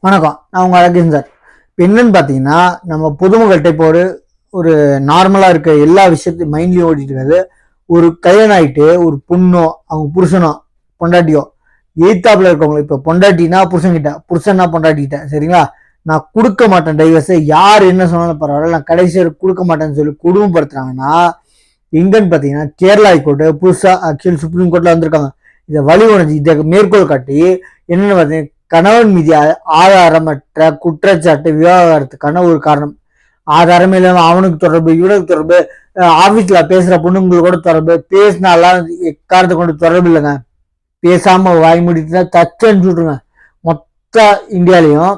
வணக்கம், நான் உங்கள் அழகேசன் சார். இப்போ என்னன்னு பார்த்தீங்கன்னா, நம்ம பொதுமக்கள்கிட்ட இப்போ ஒரு நார்மலாக இருக்க எல்லா விஷயத்தையும் மைண்ட்லேயும் ஓடிட்டு இருக்காது. ஒரு கல்யாணம் ஆகிட்டு ஒரு பொண்ணோ அவங்க புருஷனோ பொண்டாட்டியோ எய்த்தாப்புல இருக்கவங்க, இப்போ பொண்டாட்டினா புருஷன்கிட்ட, புருஷன்னா பொண்டாட்டிக்கிட்ட, சரிங்களா, நான் கொடுக்க மாட்டேன் டைவர்ஸை, யார் என்ன சொன்னாலும் பரவாயில்ல, நான் கடைசி வரை கொடுக்க மாட்டேன்னு சொல்லி குடும்பப்படுத்துறாங்கன்னா எங்கன்னு பார்த்தீங்கன்னா கேரளா ஹைகோர்ட்டு புதுசாக ஆக்சுவலி சுப்ரீம் கோர்ட்டில் வந்திருக்காங்க. இதை வழி உணர்ச்சி இதை மேற்கோள் காட்டி என்னென்னு பார்த்தீங்கன்னா, கணவன் மீது ஆதாரமற்ற குற்றச்சாட்டு விவாகரத்துக்கான ஒரு காரணம். ஆதாரமே இல்லாம அவனுக்கு தொடர்பு, இவனுக்கு தொடர்பு, ஆபீஸ்ல பேசுற பொண்ணுங்களுக்கு கூட தொடர்பு, பேசினாலாம் எக்காரத்தை கொண்டு தொடர்பு இல்லைங்க. பேசாம வாய் முடிச்சுன்னா தச்சுன்னு சொல்றேங்க. மொத்த இந்தியாலையும்,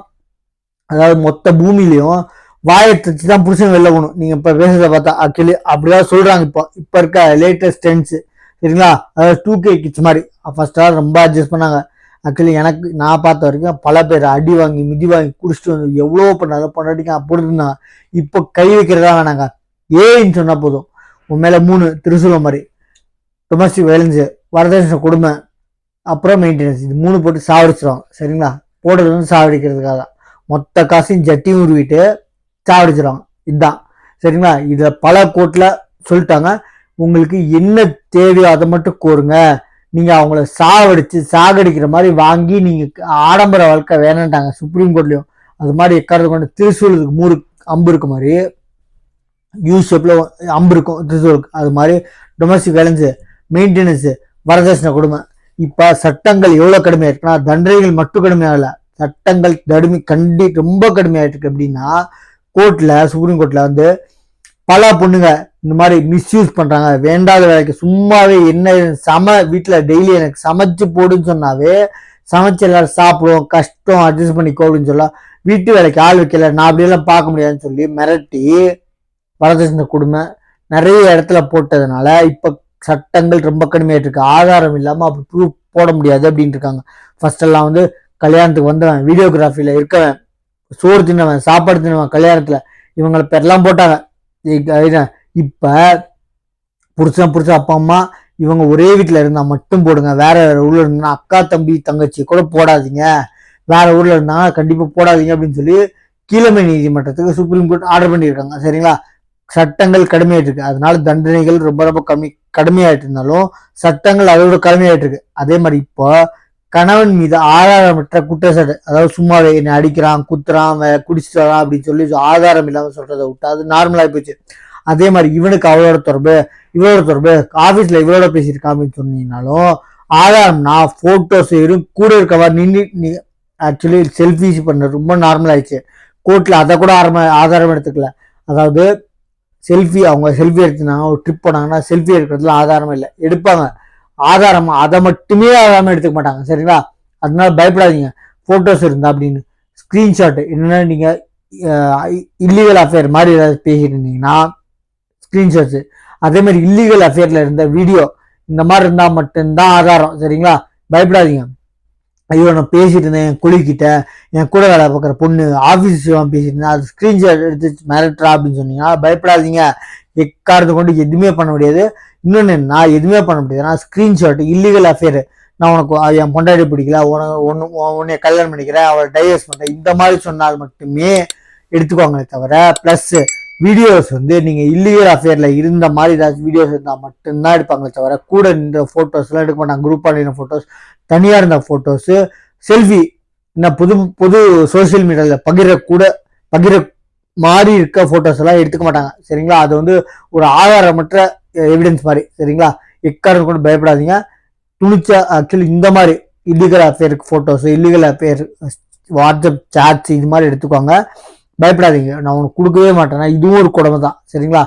அதாவது மொத்த பூமியிலையும் வாயை தச்சுதான் புருஷன் வெளில போகணும். நீங்க இப்ப பேசுறத பார்த்தா ஆக்சுவலி அப்படிதான் சொல்றாங்க. இப்ப இருக்க லேட்டஸ்ட் டென்ஸ், சரிங்களா, அதாவது 2K கிட்ஸ் மாதிரி. ஃபர்ஸ்ட் ரொம்ப அட்ஜஸ்ட் பண்ணாங்க. ஆக்சுவலி எனக்கு நான் பார்த்த வரைக்கும் பல பேர் அடி வாங்கி மிதி வாங்கி குடிச்சிட்டு வந்து எவ்வளோ பண்ணாலும் பொண்டாட்டிங்க அப்படி இருந்தாங்க. இப்போ கை வைக்கிறதா வேணாங்க, ஏன்னு சொன்னா போதும், உன் மேல 3 திருசூலம் மாதிரி டொமஸ்டிக் வயலன்ஸு, வரதட்சணை கொடுமை, அப்புறம் மெயின்டெனன்ஸ், இது 3 போட்டு சாவடிச்சிருவாங்க. சரிங்களா, போடுறது வந்து சாவடிக்கிறதுக்காக தான். மொத்த காசையும் ஜட்டியும் உருவிட்டு சாவடிச்சிருவாங்க. இதுதான் சரிங்களா. இதை பல கோர்ட்ல சொல்லிட்டாங்க. உங்களுக்கு என்ன தேவையோ அதை மட்டும் கோருங்க, நீங்க அவங்கள சாகடிக்கிற மாதிரி வாங்கி நீங்க ஆடம்பர வாழ்க்கை வேணான்ட்டாங்க சுப்ரீம் கோர்ட்லயும். அது மாதிரி எக்காரது கொண்டு திருசூலுக்கு 3 அம்பு இருக்கு மாதிரி யூ ஷேப்ல அம்பு இருக்கும் திருசூலுக்கு. அது மாதிரி டொமஸ்டிக் வயலன்ஸ், மெயின்டெனன்ஸ், வரதட்சணை கொடுமை. இப்ப சட்டங்கள் எவ்வளவு கடுமையா இருக்குன்னா, தண்டனைகள் மட்டும் கடுமையாகல, சட்டங்கள் ரொம்ப கடுமையாயிட்டு இருக்கு. அப்படின்னா கோர்ட்ல, சுப்ரீம் கோர்ட்ல வந்து பல பொண்ணுங்க இந்த மாதிரி மிஸ்யூஸ் பண்றாங்க. வேண்டாத வேலைக்கு சும்மாவே என்ன வீட்டுல டெய்லி எனக்கு சமைச்சு போடுன்னு சொன்னாவே சமைச்சு எல்லாரும் சாப்பிடுவோம், கஷ்டம் அட்ஜஸ்ட் பண்ணிக்கோ அப்படின்னு சொல்ல, வீட்டு வேலைக்கு ஆள் வைக்கல, நான் அப்படியெல்லாம் பார்க்க முடியாதுன்னு சொல்லி மிரட்டி வரதட்சணை கொடுமை நிறைய இடத்துல போட்டதுனால இப்ப சட்டங்கள் ரொம்ப கடுமையாயிட்டு இருக்கு. ஆதாரம் இல்லாம அப்படி ப்ரூஃப் போட முடியாது அப்படின்ட்டு இருக்காங்க. ஃபர்ஸ்ட் எல்லாம் வந்து கல்யாணத்துக்கு வந்தவன், வீடியோகிராஃபில இருக்கவன், சோறு தின்னவன், சாப்பாடு தின்னவன், கல்யாணத்துல இவங்களை பேர்லாம் போட்டாங்க. இப்ப புருஷன் அப்பா அம்மா இவங்க ஒரே வீட்டுல இருந்தா மட்டும் போடுங்க, வேற வேற ஊர்ல இருந்தா அக்கா தம்பி தங்கச்சி கூட போடாதீங்க, வேற ஊர்ல இருந்தா கண்டிப்பா போடாதீங்க அப்படின்னு சொல்லி கீழமை நீதிமன்றத்துக்கு சுப்ரீம் கோர்ட் ஆர்டர் பண்ணியிருக்காங்க. சரிங்களா, சட்டங்கள் கடுமையாயிட்டு இருக்கு. அதனால தண்டனைகள் ரொம்ப கடுமையாயிட்டு இருந்தாலும் சட்டங்கள் அதோட கடுமையாயிட்டு இருக்கு. அதே மாதிரி இப்போ கணவன் மீது ஆதாரமற்ற குற்றச்சாட்டு, அதாவது சும்மாவே என்னை அடிக்கிறான், குத்துறான், குடிச்சிட்டு வரான் அப்படின்னு சொல்லி ஆதாரம் இல்லாம சொல்றதை விட்டு அது நார்மலாகி போச்சு. அதே மாதிரி இவனுக்கு அவளோட தொடர்பு, ஆபீஸ்ல இவளோட பேசியிருக்கான் அப்படின்னு சொன்னீங்கன்னாலும் ஆதாரம்னா போட்டோஸ் கூட இருக்கவா நின்று ஆக்சுவலி செல்ஃபிஸ் பண்ண ரொம்ப நார்மல் ஆயிடுச்சு. கோர்ட்ல அதை கூட ஆதாரம் எடுத்துக்கல. அதாவது அவங்க செல்ஃபி எடுத்துனாங்க, ஒரு ட்ரிப் போனாங்கன்னா செல்ஃபி எடுக்கிறதுல ஆதாரம் இல்லை, எடுப்பாங்க ஆதாரமா, அதை மட்டுமே ஆதாரமா எடுத்துக்க மாட்டாங்க. சரிங்களா, அதனால பயப்படாதீங்க. போட்டோஸ் இருந்தா அப்படின்னு ஸ்கிரீன்ஷாட், என்னன்னா நீங்க இல்லீகல் அஃபேர் மாதிரி ஏதாவது பேசிட்டு இருந்தீங்கன்னா ஸ்கிரீன்ஷாட்ஸ், அதே மாதிரி இல்லீகல் அஃபேர்ல இருந்த வீடியோ, இந்த மாதிரி இருந்தா மட்டும்தான் ஆதாரம். சரிங்களா, பயப்படாதீங்க. ஐயோ நான் பேசிட்டு இருந்தேன் என் குளிக்கிட்ட, என் கூட வேலை பார்க்குற பொண்ணு ஆஃபீஸ் பேசிட்டு இருந்தேன், அது ஸ்கிரீன்ஷாட் எடுத்து மிரட்டுறா அப்படின்னு சொன்னீங்கன்னா பயப்படாதீங்க. எக்காரத்தை கொண்டு எதுவுமே பண்ண முடியாது. இன்னொன்னு நான் எதுவுமே பண்ண முடியாது. நான் ஸ்கிரீன்ஷாட் இல்லீகல் அஃபேர், நான் உனக்கு என் பொண்டாட்டி பிடிக்கல, உன்னை கல்யாணம் பண்ணிக்கிறேன், அவளை டைவர்ஸ் பண்றேன், இந்த மாதிரி சொன்னால் மட்டுமே எடுத்துக்கோங்களே தவிர, பிளஸ் வீடியோஸ் வந்து நீங்க இல்லீகல் அஃபேர்ல இருந்த மாதிரி ஏதாச்சும் வீடியோஸ் இருந்தால் மட்டும்தான் எடுப்பாங்களே தவிர கூட இந்த போட்டோஸ் எல்லாம் எடுக்க மாட்டாங்க. குரூப்பா இருந்த போட்டோஸ், தனியா இருந்த போட்டோஸ், செல்ஃபி, பொது சோசியல் மீடியால பகிர மாதிரி இருக்க போட்டோஸ் எல்லாம் எடுத்துக்க மாட்டாங்க. சரிங்களா, அது வந்து ஒரு ஆதாரமற்ற எவிடன்ஸ் மாதிரி. சரிங்களா, எக்காரணம் கூட பயப்படாதீங்க. துணிச்சா ஆக்சுவலி இந்த மாதிரி இல்லீகல் அஃபேருக்கு photos, illegal affair WhatsApp chats இது மாதிரி எடுத்துக்கோங்க. பயப்படாதீங்க. நான் உனக்கு கொடுக்கவே மாட்டேன்னா இதுவும் ஒரு கொடுமை தான். சரிங்களா,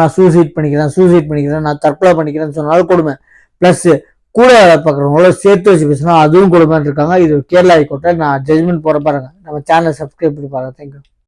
நான் சூசைட் பண்ணிக்கிறேன், நான் தற்கொலை பண்ணிக்கிறேன்னு சொன்னாலும் கொடுமை. பிளஸ் கூட பார்க்குறவங்கள சேர்த்து வச்சு பேசினா அதுவும் கொடுமைன்னு இருக்காங்க. இது கேரளா ஹைகோர்ட்டில் நான் ஜட்ஜ்மெண்ட் போற பாருங்க. நம்ம சேனலை சப்ஸ்கிரைப் பண்ணி பாருங்க. தேங்க்யூ.